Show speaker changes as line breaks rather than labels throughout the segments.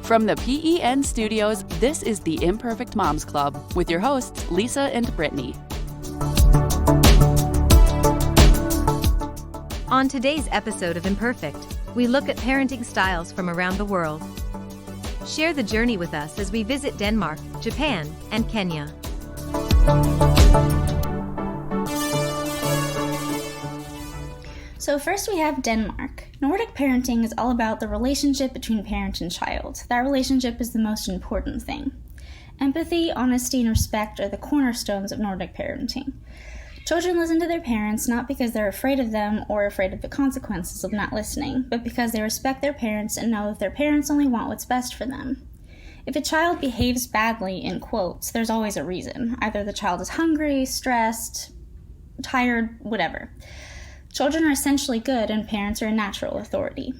From the P.E.N.T studios, this is the Imperfect Moms Club with your hosts, Lisa and Brittany.
On today's episode of Imperfect, we look at parenting styles from around the world. Share the journey with us as we visit Denmark, Japan, and Kenya.
So first we have Denmark. Nordic parenting is all about the relationship between parent and child. That relationship is the most important thing. Empathy, honesty, and respect are the cornerstones of Nordic parenting. Children listen to their parents not because they're afraid of them or afraid of the consequences of not listening, but because they respect their parents and know that their parents only want what's best for them. If a child behaves badly, in quotes, there's always a reason. Either the child is hungry, stressed, tired, whatever. Children are essentially good and parents are a natural authority.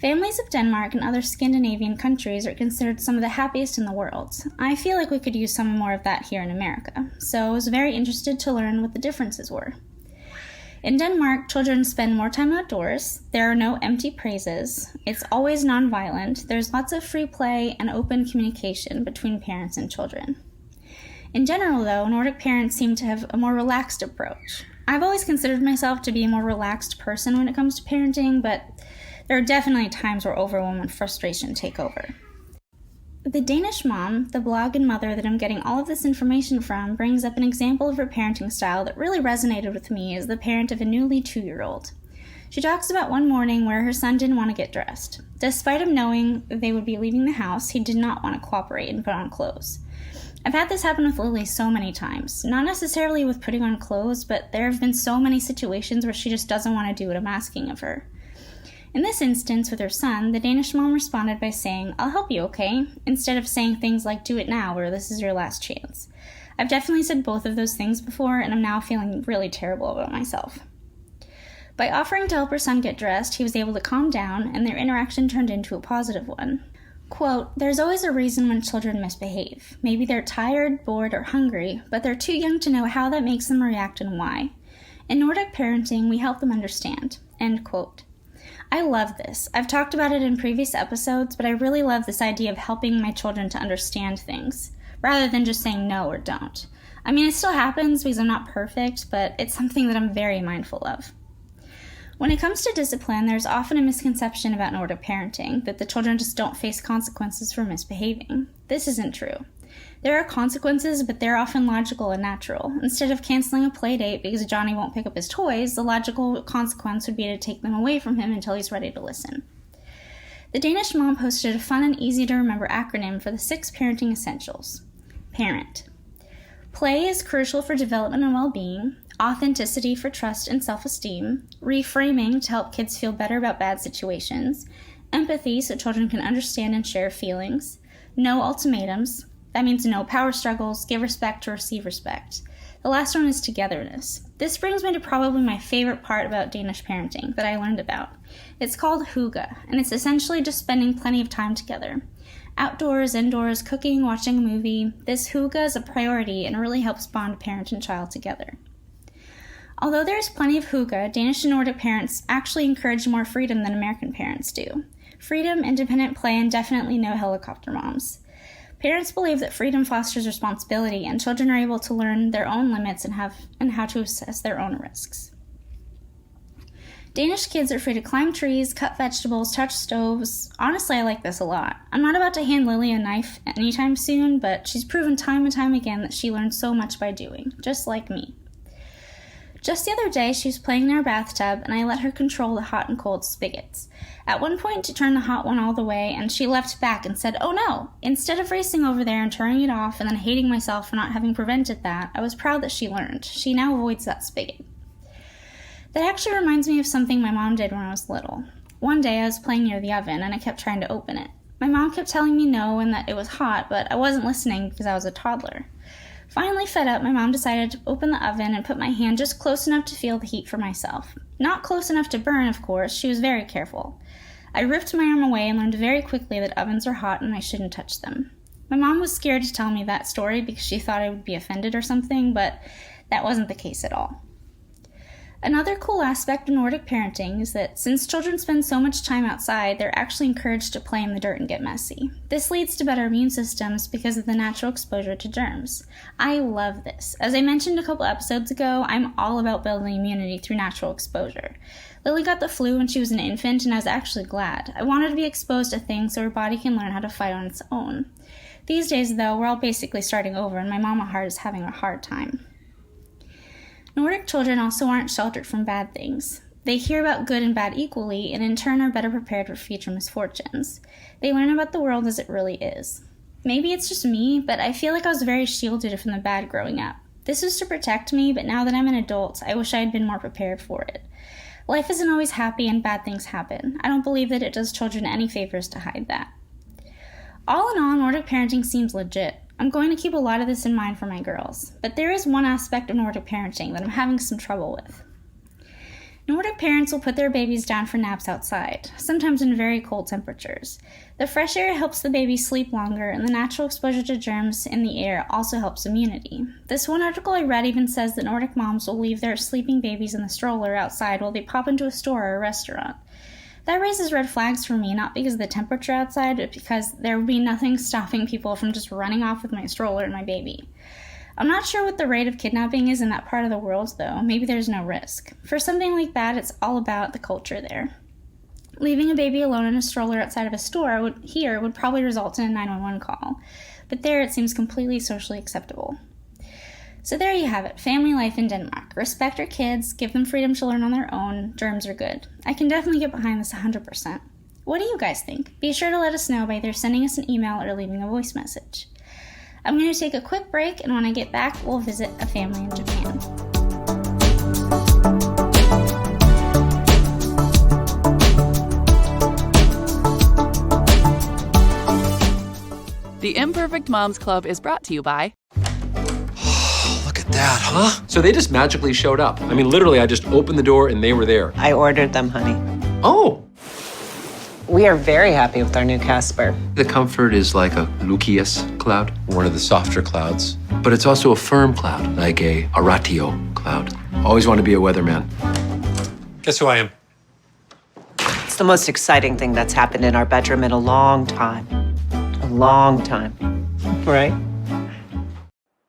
Families of Denmark and other Scandinavian countries are considered some of the happiest in the world. I feel like we could use some more of that here in America, so I was very interested to learn what the differences were. In Denmark, children spend more time outdoors, there are no empty praises, it's always nonviolent, there's lots of free play and open communication between parents and children. In general, though, Nordic parents seem to have a more relaxed approach. I've always considered myself to be a more relaxed person when it comes to parenting, but there are definitely times where overwhelm and frustration take over. The Danish Mom, the blog and mother that I'm getting all of this information from, brings up an example of her parenting style that really resonated with me as the parent of a newly 2-year-old. She talks about one morning where her son didn't want to get dressed. Despite him knowing they would be leaving the house, he did not want to cooperate and put on clothes. I've had this happen with Lily so many times. Not necessarily with putting on clothes, but there have been so many situations where she just doesn't want to do what I'm asking of her. In this instance, with her son, the Danish mom responded by saying, "I'll help you, okay?" instead of saying things like, "Do it now," or "This is your last chance." I've definitely said both of those things before, and I'm now feeling really terrible about myself. By offering to help her son get dressed, he was able to calm down, and their interaction turned into a positive one. Quote, "There's always a reason when children misbehave. Maybe they're tired, bored, or hungry, but they're too young to know how that makes them react and why. In Nordic parenting, we help them understand." End quote. I love this. I've talked about it in previous episodes, but I really love this idea of helping my children to understand things, rather than just saying no or don't. I mean, it still happens because I'm not perfect, but it's something that I'm very mindful of. When it comes to discipline, there's often a misconception about Nordic parenting, that the children just don't face consequences for misbehaving. This isn't true. There are consequences, but they're often logical and natural. Instead of canceling a play date because Johnny won't pick up his toys, the logical consequence would be to take them away from him until he's ready to listen. The Danish mom posted a fun and easy-to-remember acronym for the 6 parenting essentials. Parent. Play is crucial for development and well-being. Authenticity for trust and self-esteem. Reframing to help kids feel better about bad situations. Empathy so children can understand and share feelings. No ultimatums. That means no power struggles, give respect to receive respect. The last one is togetherness. This brings me to probably my favorite part about Danish parenting that I learned about. It's called hygge, and it's essentially just spending plenty of time together. Outdoors, indoors, cooking, watching a movie, this hygge is a priority and really helps bond parent and child together. Although there is plenty of hygge, Danish and Nordic parents actually encourage more freedom than American parents do. Freedom, independent play, and definitely no helicopter moms. Parents believe that freedom fosters responsibility, and children are able to learn their own limits and how to assess their own risks. Danish kids are free to climb trees, cut vegetables, touch stoves. Honestly, I like this a lot. I'm not about to hand Lily a knife anytime soon, but she's proven time and time again that she learns so much by doing, just like me. Just the other day, she was playing in our bathtub, and I let her control the hot and cold spigots. At one point, she turned the hot one all the way, and she leapt back and said, "Oh no!" Instead of racing over there and turning it off and then hating myself for not having prevented that, I was proud that she learned. She now avoids that spigot. That actually reminds me of something my mom did when I was little. One day, I was playing near the oven, and I kept trying to open it. My mom kept telling me no and that it was hot, but I wasn't listening because I was a toddler. Finally fed up, my mom decided to open the oven and put my hand just close enough to feel the heat for myself. Not close enough to burn, of course. She was very careful. I ripped my arm away and learned very quickly that ovens are hot and I shouldn't touch them. My mom was scared to tell me that story because she thought I would be offended or something, but that wasn't the case at all. Another cool aspect of Nordic parenting is that since children spend so much time outside, they're actually encouraged to play in the dirt and get messy. This leads to better immune systems because of the natural exposure to germs. I love this. As I mentioned a couple episodes ago, I'm all about building immunity through natural exposure. Lily got the flu when she was an infant, and I was actually glad. I wanted to be exposed to things so her body can learn how to fight on its own. These days, though, we're all basically starting over, and my mama heart is having a hard time. Nordic children also aren't sheltered from bad things. They hear about good and bad equally, and in turn are better prepared for future misfortunes. They learn about the world as it really is. Maybe it's just me, but I feel like I was very shielded from the bad growing up. This was to protect me, but now that I'm an adult, I wish I had been more prepared for it. Life isn't always happy and bad things happen. I don't believe that it does children any favors to hide that. All in all, Nordic parenting seems legit. I'm going to keep a lot of this in mind for my girls, but there is one aspect of Nordic parenting that I'm having some trouble with. Nordic parents will put their babies down for naps outside, sometimes in very cold temperatures. The fresh air helps the baby sleep longer, and the natural exposure to germs in the air also helps immunity. This one article I read even says that Nordic moms will leave their sleeping babies in the stroller outside while they pop into a store or a restaurant. That raises red flags for me, not because of the temperature outside, but because there would be nothing stopping people from just running off with my stroller and my baby. I'm not sure what the rate of kidnapping is in that part of the world, though. Maybe there's no risk. For something like that, it's all about the culture there. Leaving a baby alone in a stroller outside of a store would probably result in a 911 call, but there it seems completely socially acceptable. So there you have it, family life in Denmark. Respect your kids, give them freedom to learn on their own, germs are good. I can definitely get behind this 100%. What do you guys think? Be sure to let us know by either sending us an email or leaving a voice message. I'm going to take a quick break, and when I get back, we'll visit a family in Japan.
The Imperfect Moms Club is brought to you by...
That, huh? So they just magically showed up. I mean, literally, I just opened the door and they were there.
I ordered them, honey.
Oh!
We are very happy with our new Casper.
The Comfort is like a Lucius cloud, one of the softer clouds. But it's also a firm cloud, like a Aratio cloud. Always want to be a weatherman. Guess who I am?
It's the most exciting thing that's happened in our bedroom in a long time. A long time. Right?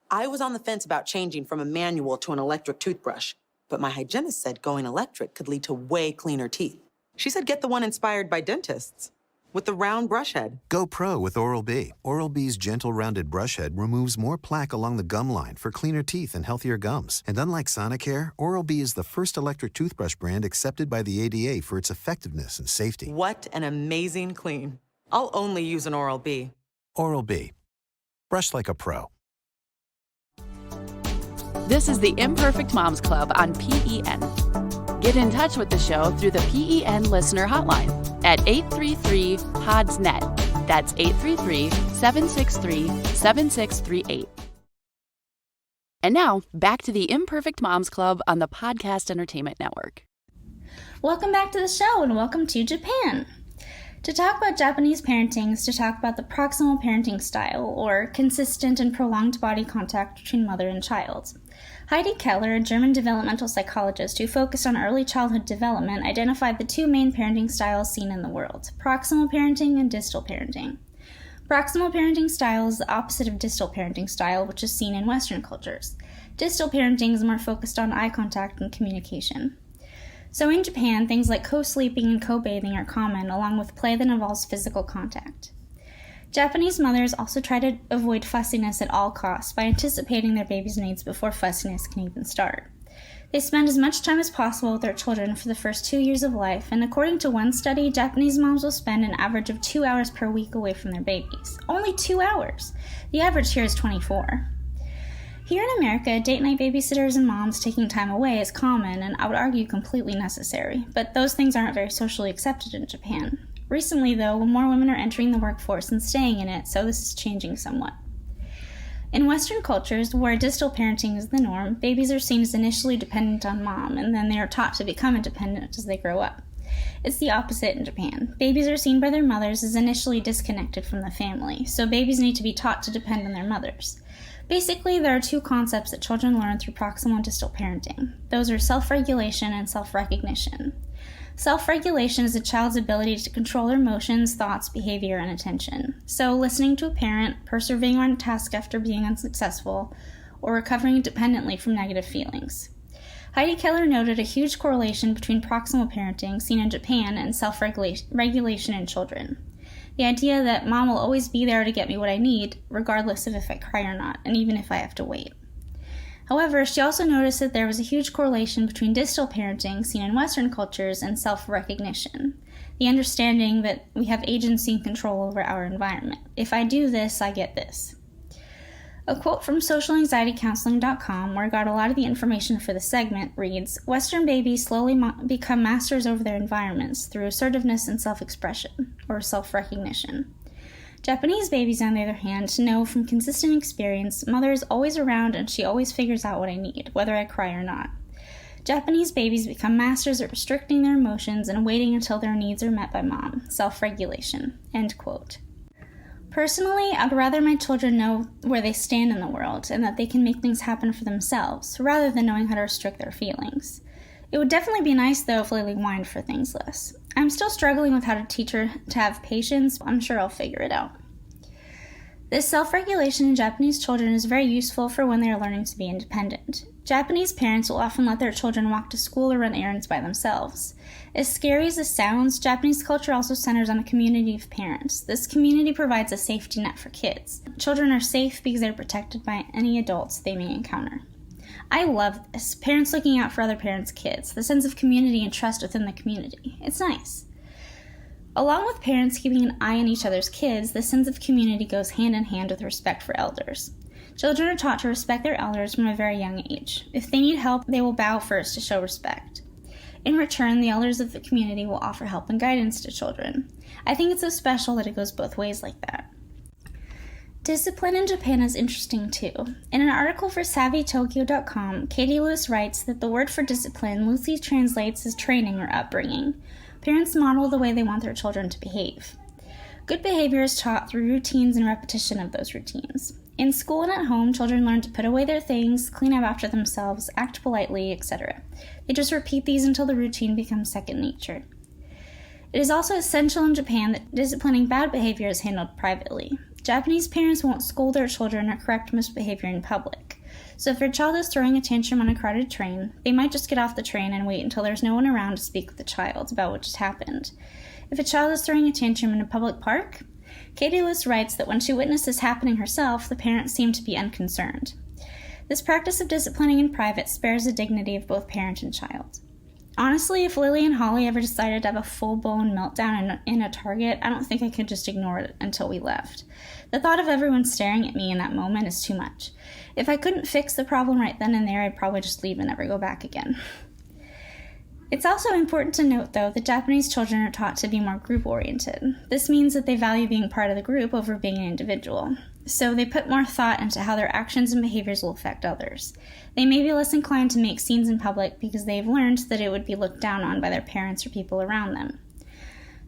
I was on the fence about changing from a manual to an electric toothbrush, but my hygienist said going electric could lead to way cleaner teeth. She said get the one inspired by dentists, with the round brush head.
Go pro with Oral-B. Oral-B's gentle rounded brush head removes more plaque along the gum line for cleaner teeth and healthier gums. And unlike Sonicare, Oral-B is the first electric toothbrush brand accepted by the ADA for its effectiveness and safety.
What an amazing clean. I'll only use an Oral-B.
Oral-B. Brush like a pro.
This is the Imperfect Moms Club on P.E.N. Get in touch with the show through the P.E.N. listener hotline at 833-PODS-NET. That's 833-763-7638. And now, back to the Imperfect Moms Club on the Podcast Entertainment Network.
Welcome back to the show, and welcome to Japan. To talk about Japanese parenting is to talk about the proximal parenting style, or consistent and prolonged body contact between mother and child. Heidi Keller, a German developmental psychologist who focused on early childhood development, identified the two main parenting styles seen in the world: proximal parenting and distal parenting. Proximal parenting style is the opposite of distal parenting style, which is seen in Western cultures. Distal parenting is more focused on eye contact and communication. So in Japan, things like co-sleeping and co-bathing are common, along with play that involves physical contact. Japanese mothers also try to avoid fussiness at all costs by anticipating their baby's needs before fussiness can even start. They spend as much time as possible with their children for the first 2 years of life, and according to one study, Japanese moms will spend an average of 2 hours per week away from their babies. Only 2 hours! The average here is 24. Here in America, date night babysitters and moms taking time away is common, and I would argue completely necessary, but those things aren't very socially accepted in Japan. Recently, though, more women are entering the workforce and staying in it, so this is changing somewhat. In Western cultures, where distal parenting is the norm, babies are seen as initially dependent on mom, and then they are taught to become independent as they grow up. It's the opposite in Japan. Babies are seen by their mothers as initially disconnected from the family, so babies need to be taught to depend on their mothers. Basically, there are two concepts that children learn through proximal and distal parenting. Those are self-regulation and self-recognition. Self-regulation is a child's ability to control their emotions, thoughts, behavior, and attention. So, listening to a parent, persevering on a task after being unsuccessful, or recovering independently from negative feelings. Heidi Keller noted a huge correlation between proximal parenting, seen in Japan, and self-regulation in children. The idea that mom will always be there to get me what I need, regardless of if I cry or not, and even if I have to wait. However, she also noticed that there was a huge correlation between distal parenting, seen in Western cultures, and self-recognition. The understanding that we have agency and control over our environment. If I do this, I get this. A quote from socialanxietycounseling.com, where I got a lot of the information for the segment, reads, "Western babies slowly become masters over their environments through assertiveness and self-expression, or self-recognition. Japanese babies, on the other hand, know from consistent experience, mother is always around and she always figures out what I need, whether I cry or not. Japanese babies become masters at restricting their emotions and waiting until their needs are met by mom, self-regulation." End quote. Personally, I'd rather my children know where they stand in the world and that they can make things happen for themselves, rather than knowing how to restrict their feelings. It would definitely be nice, though, if Lily whined for things less. I'm still struggling with how to teach her to have patience, but I'm sure I'll figure it out. This self-regulation in Japanese children is very useful for when they are learning to be independent. Japanese parents will often let their children walk to school or run errands by themselves. As scary as this sounds, Japanese culture also centers on a community of parents. This community provides a safety net for kids. Children are safe because they're protected by any adults they may encounter. I love this. Parents looking out for other parents' kids. The sense of community and trust within the community. It's nice. Along with parents keeping an eye on each other's kids, this sense of community goes hand in hand with respect for elders. Children are taught to respect their elders from a very young age. If they need help, they will bow first to show respect. In return, the elders of the community will offer help and guidance to children. I think it's so special that it goes both ways like that. Discipline in Japan is interesting too. In an article for SavvyTokyo.com, Katie Lewis writes that the word for discipline loosely translates as training or upbringing. Parents model the way they want their children to behave. Good behavior is taught through routines and repetition of those routines. In school and at home, children learn to put away their things, clean up after themselves, act politely, etc. They just repeat these until the routine becomes second nature. It is also essential in Japan that disciplining bad behavior is handled privately. Japanese parents won't scold their children or correct misbehavior in public. So if your child is throwing a tantrum on a crowded train, they might just get off the train and wait until there's no one around to speak with the child about what just happened. If a child is throwing a tantrum in a public park, Katie Lewis writes that when she witnessed this happening herself, the parents seemed to be unconcerned. This practice of disciplining in private spares the dignity of both parent and child. Honestly, if Lily and Holly ever decided to have a full-blown meltdown in a Target, I don't think I could just ignore it until we left. The thought of everyone staring at me in that moment is too much. If I couldn't fix the problem right then and there, I'd probably just leave and never go back again. It's also important to note, though, that Japanese children are taught to be more group-oriented. This means that they value being part of the group over being an individual. So they put more thought into how their actions and behaviors will affect others. They may be less inclined to make scenes in public because they've learned that it would be looked down on by their parents or people around them.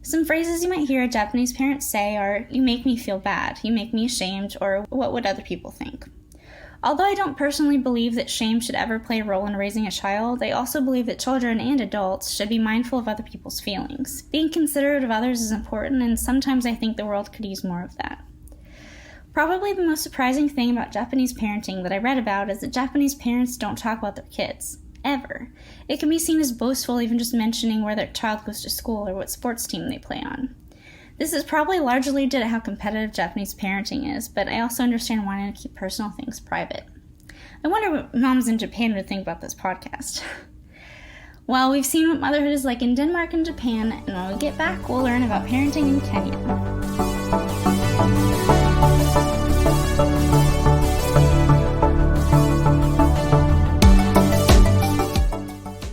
Some phrases you might hear a Japanese parent say are, "You make me feel bad," "You make me ashamed," or "What would other people think?" Although I don't personally believe that shame should ever play a role in raising a child, I also believe that children and adults should be mindful of other people's feelings. Being considerate of others is important, and sometimes I think the world could use more of that. Probably the most surprising thing about Japanese parenting that I read about is that Japanese parents don't talk about their kids. Ever. It can be seen as boastful even just mentioning where their child goes to school or what sports team they play on. This is probably largely due to how competitive Japanese parenting is, but I also understand wanting to keep personal things private. I wonder what moms in Japan would think about this podcast. Well, we've seen what motherhood is like in Denmark and Japan, and when we get back, we'll learn about parenting in Kenya.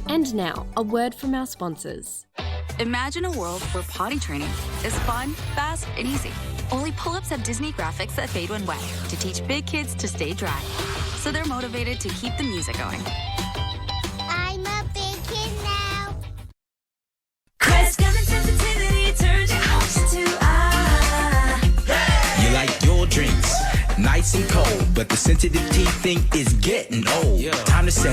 And now, a word from our sponsors.
Imagine a world where potty training is fun, fast, and easy. Only pull-ups have Disney graphics that fade when wet to teach big kids to stay dry. So they're motivated to keep the music going.
I'm a big kid now.
Crest sensitivity turns your ocean to eye. You like your drinks nice
ice and cold, but the sensitive teeth thing is getting old. Time to say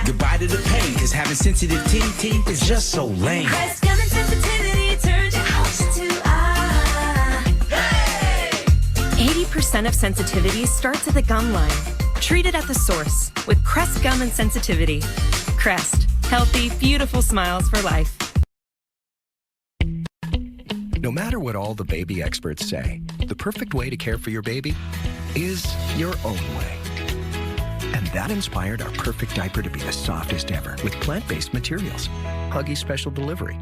goodbye to the pain, cause having sensitive teeth is just so lame.
Crest Gum and Sensitivity turns your ouch to ah. Hey!
80% of sensitivity starts at the gum line. Treat it at the source with Crest Gum and Sensitivity. Crest. Healthy, beautiful smiles for life.
No matter what all the baby experts say, the perfect way to care for your baby is your own way. And that inspired our Perfect diaper to be the softest ever with plant-based materials. Huggies Special Delivery.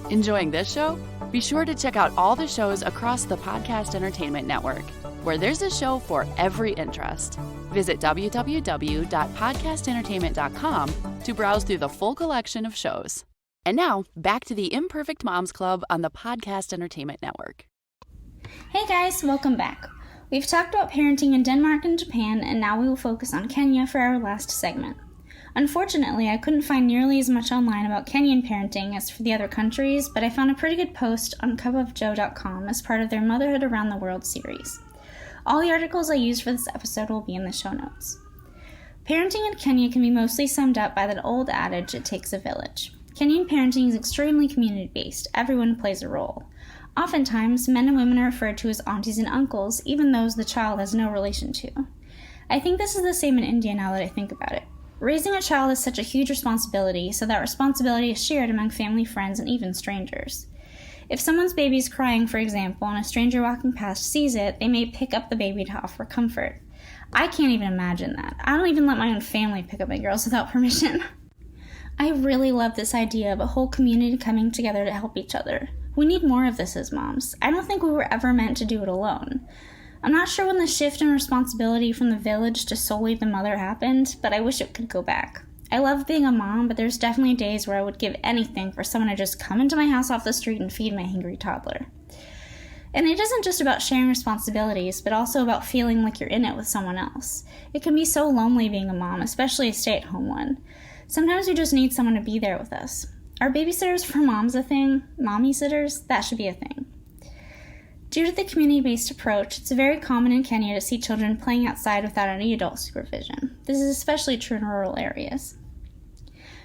Enjoying this show? Be sure to check out all the shows across the Podcast Entertainment Network, where there's a show for every interest. Visit www.podcastentertainment.com to browse through the full collection of shows. And now, back to the Imperfect Moms Club on the Podcast Entertainment Network.
Hey guys, welcome back. We've talked about parenting in Denmark and Japan, and now we will focus on Kenya for our last segment. Unfortunately, I couldn't find nearly as much online about Kenyan parenting as for the other countries, but I found a pretty good post on cupofjoe.com as part of their Motherhood Around the World series. All the articles I used for this episode will be in the show notes. Parenting in Kenya can be mostly summed up by that old adage, it takes a village. Kenyan parenting is extremely community-based. Everyone plays a role. Oftentimes, men and women are referred to as aunties and uncles, even those the child has no relation to. I think this is the same in India now that I think about it. Raising a child is such a huge responsibility, so that responsibility is shared among family, friends, and even strangers. If someone's baby is crying, for example, and a stranger walking past sees it, they may pick up the baby to offer comfort. I can't even imagine that. I don't even let my own family pick up my girls without permission. I really love this idea of a whole community coming together to help each other. We need more of this as moms. I don't think we were ever meant to do it alone. I'm not sure when the shift in responsibility from the village to solely the mother happened, but I wish it could go back. I love being a mom, but there's definitely days where I would give anything for someone to just come into my house off the street and feed my hungry toddler. And it isn't just about sharing responsibilities, but also about feeling like you're in it with someone else. It can be so lonely being a mom, especially a stay-at-home one. Sometimes we just need someone to be there with us. Are babysitters for moms a thing? Mommy sitters? That should be a thing. Due to the community-based approach, it's very common in Kenya to see children playing outside without any adult supervision. This is especially true in rural areas.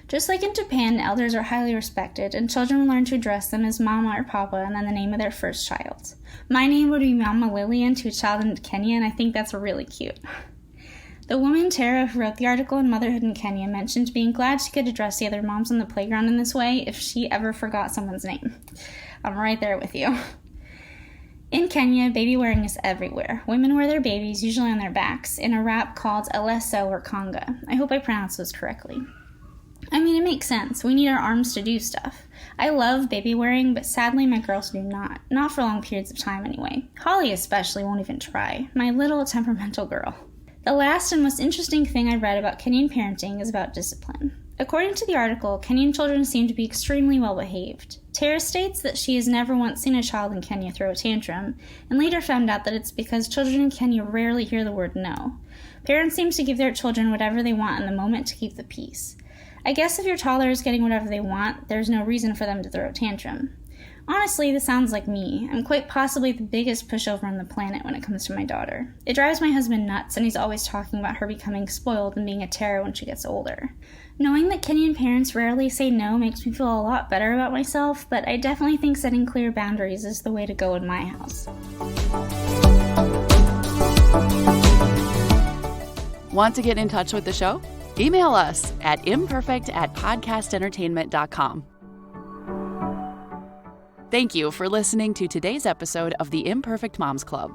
Just like in Japan, elders are highly respected, and children will learn to address them as Mama or Papa and then the name of their first child. My name would be Mama Lillian to a child in Kenya, and I think that's really cute. The woman, Tara, who wrote the article on motherhood in Kenya, mentioned being glad she could address the other moms on the playground in this way if she ever forgot someone's name. I'm right there with you. In Kenya, baby wearing is everywhere. Women wear their babies, usually on their backs, in a wrap called a leso or kanga. I hope I pronounced those correctly. I mean, it makes sense. We need our arms to do stuff. I love baby wearing, but sadly my girls do not. Not for long periods of time anyway. Holly especially won't even try. My little temperamental girl. The last and most interesting thing I read about Kenyan parenting is about discipline. According to the article, Kenyan children seem to be extremely well behaved. Tara states that she has never once seen a child in Kenya throw a tantrum, and later found out that it's because children in Kenya rarely hear the word no. Parents seem to give their children whatever they want in the moment to keep the peace. I guess if your toddler is getting whatever they want, there's no reason for them to throw a tantrum. Honestly, this sounds like me. I'm quite possibly the biggest pushover on the planet when it comes to my daughter. It drives my husband nuts, and he's always talking about her becoming spoiled and being a terror when she gets older. Knowing that Kenyan parents rarely say no makes me feel a lot better about myself, but I definitely think setting clear boundaries is the way to go in my house.
Want to get in touch with the show? Email us at imperfect@podcastentertainment.com. Thank you for listening to today's episode of the Imperfect Moms Club.